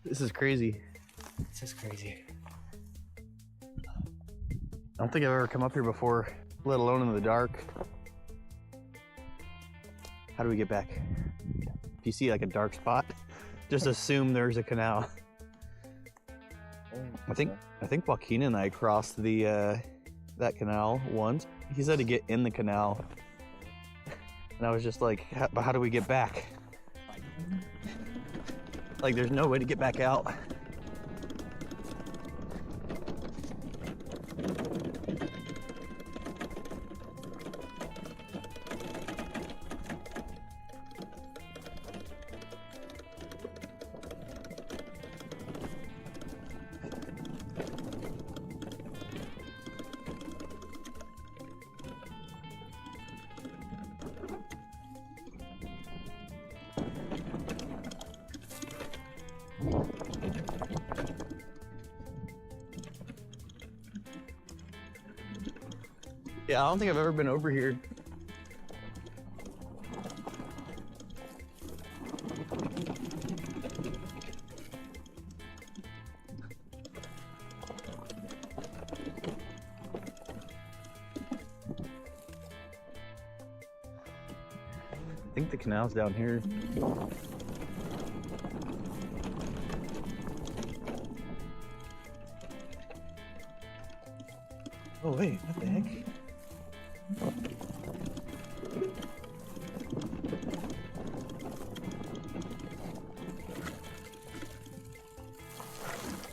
This is crazy. This is crazy. I don't think I've ever come up here before, let alone in the dark. How do we get back? If you see like a dark spot, just assume there's a canal. I think Joaquin and I crossed the that canal once. He said to get in the canal, and I was just like, how do we get back? Like, there's no way to get back out. Yeah, I don't think I've ever been over here. I think the canal's down here. Oh wait, what the heck?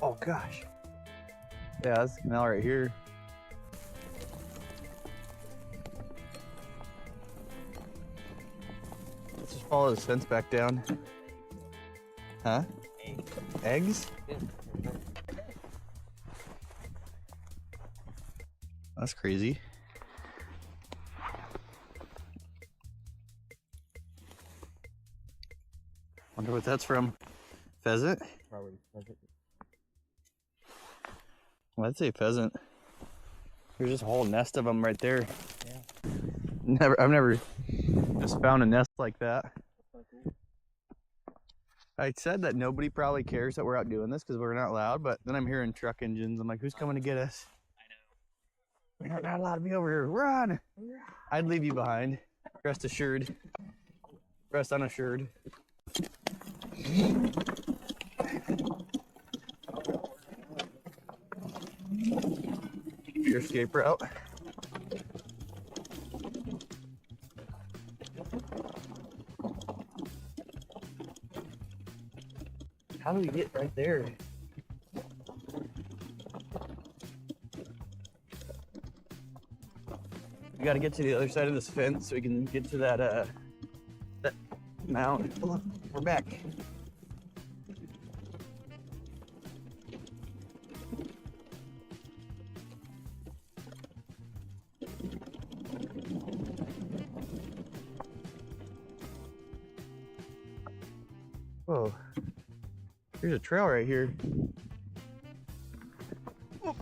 Oh gosh. Yeah, that's the canal right here. Let's just follow this fence back down. Huh? Eggs? That's crazy. Wonder what that's from. Pheasant? Probably pheasant. Well, I'd say pheasant. There's just a whole nest of them right there. Yeah. I've never just found a nest like that. I said that nobody probably cares that we're out doing this because we're not loud, but then I'm hearing truck engines. I'm like, who's coming to get us? I know. We're not allowed to be over here. Run! I'd leave you behind. Rest assured. Rest unassured. Your escape route. How do we get right there? We got to get to the other side of this fence so we can get to that that mound. Oh, look, we're back. Whoa, there's a trail right here. Oh,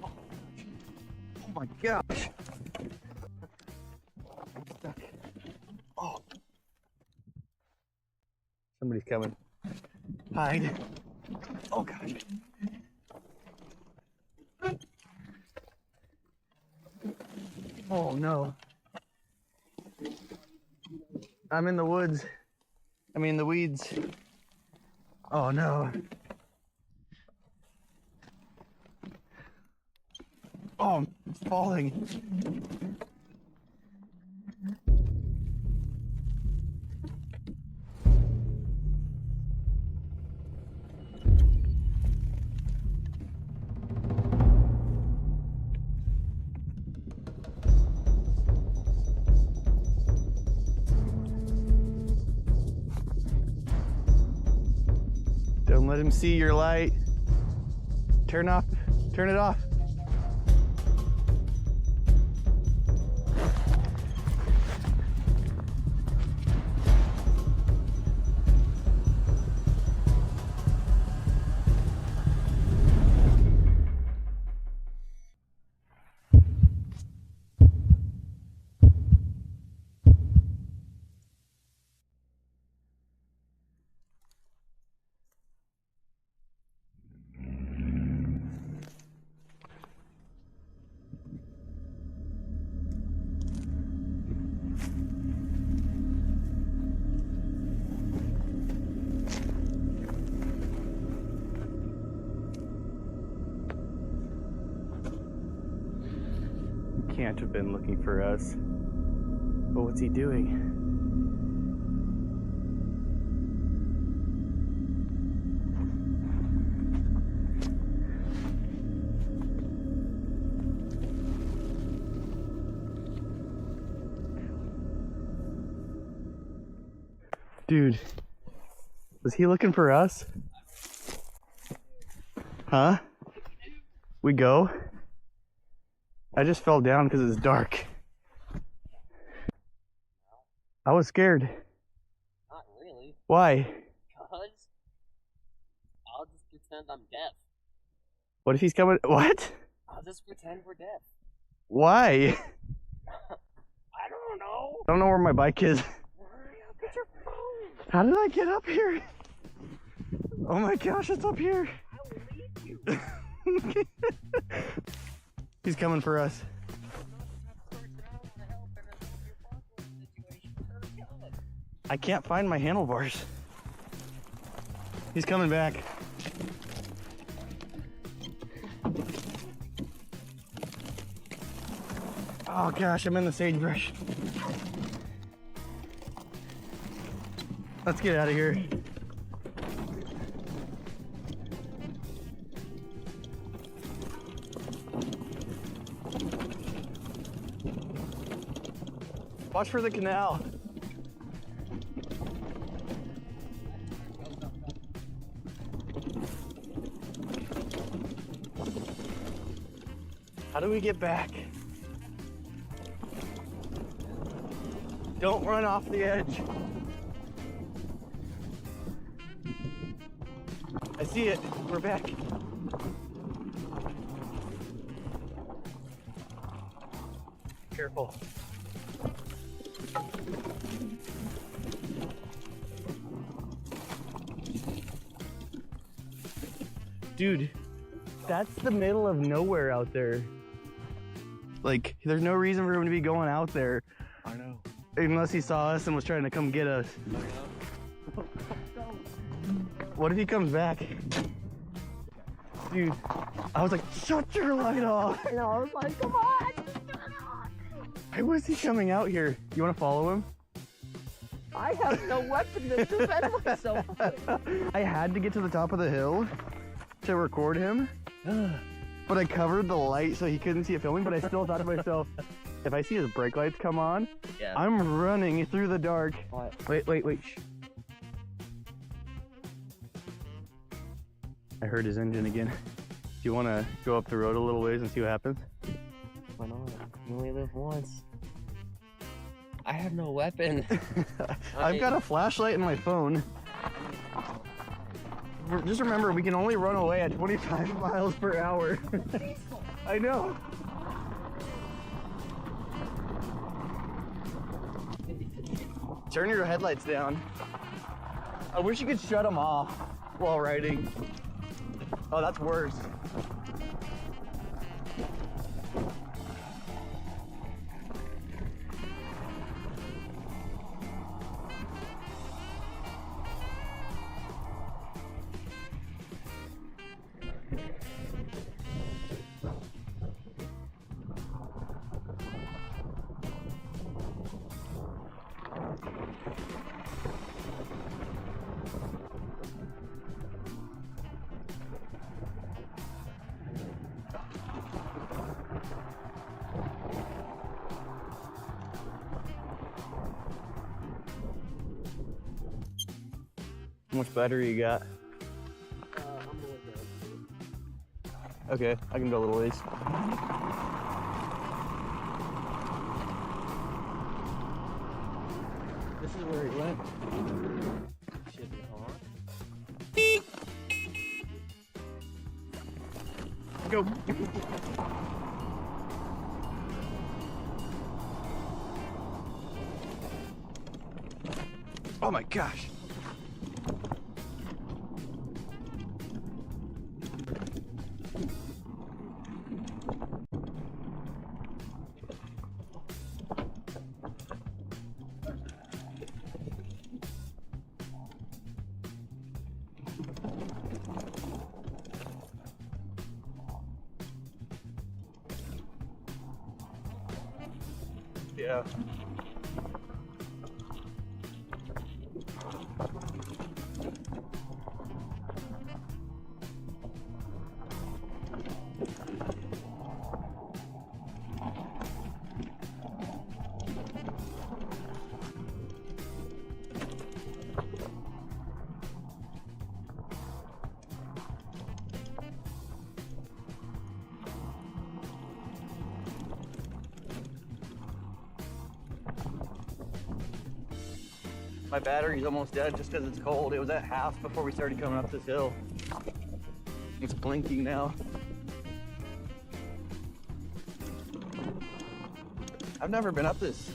oh my gosh. I'm stuck. Oh. Somebody's coming. Hide. Oh gosh. Oh no. I'm in the woods. I mean the weeds. Oh no. Oh, I'm falling. Don't let him see your light. Turn it off. Can't have been looking for us. But what's he doing? Dude, was he looking for us? Huh? We go? I just fell down because it's dark. I was scared. Not really. Why? Because I'll just pretend I'm deaf. What if he's coming? What? I'll just pretend we're deaf. Why? I don't know. I don't know where my bike is. Hurry up, get your phone. How did I get up here? Oh my gosh, it's up here. I will leave you. He's coming for us. I can't find my handlebars. He's coming back. Oh gosh, I'm in the sagebrush. Let's get out of here. Watch for the canal. How do we get back? Don't run off the edge. I see it. We're back. Careful. Dude, that's the middle of nowhere out there. Like, there's no reason for him to be going out there. I know. Unless he saw us and was trying to come get us. What if he comes back? Dude, I was like, shut your light off. I know, I was like, come on. Why was he coming out here? You want to follow him? I have no weapon to defend myself. I had to get to the top of the hill to record him. But I covered the light so he couldn't see it filming, but I still thought to myself, if I see his brake lights come on, Yeah. I'm running through the dark. What? Wait. Shh. I heard his engine again. Do you want to go up the road a little ways and see what happens? Why not? You only live once. I have no weapon. I've got a flashlight in my phone. Just remember, we can only run away at 25 miles per hour. I know. Turn your headlights down. I wish you could shut them off while riding. Oh, that's worse. How much battery you got? I'm going down. Okay, I can go a little ways. This is where he went. Should be hard. Go. Oh my gosh. Yeah. My battery's almost dead just because it's cold. It was at half before we started coming up this hill. It's blinking now. I've never been up this.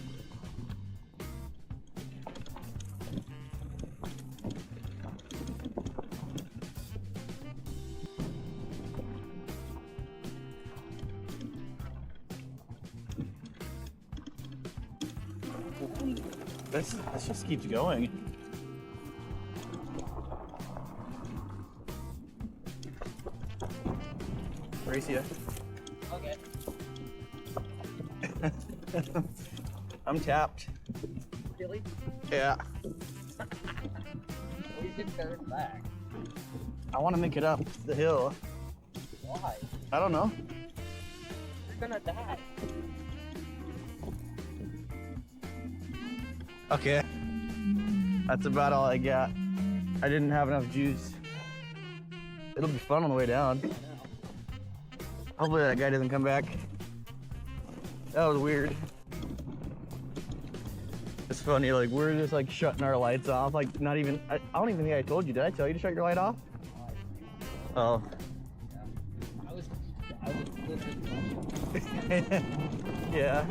This just keeps going. Race ya. Okay. I'm tapped. Really? Yeah. We should turn back. I want to make it up the hill. Why? I don't know. You're gonna die. Okay. That's about all I got. I didn't have enough juice. It'll be fun on the way down. I know. Hopefully that guy doesn't come back. That was weird. It's funny, like we're just like shutting our lights off. Like not even, I don't even think I told you. Did I tell you to shut your light off? Oh. I was literally Yeah.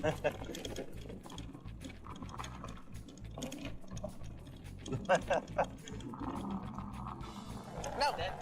No, Dad.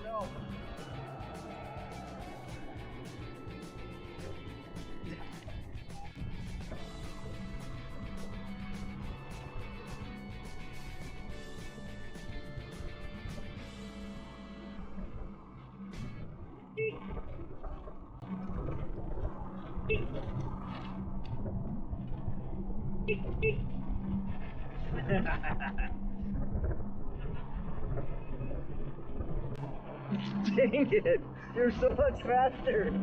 No. Dang it! You're so much faster!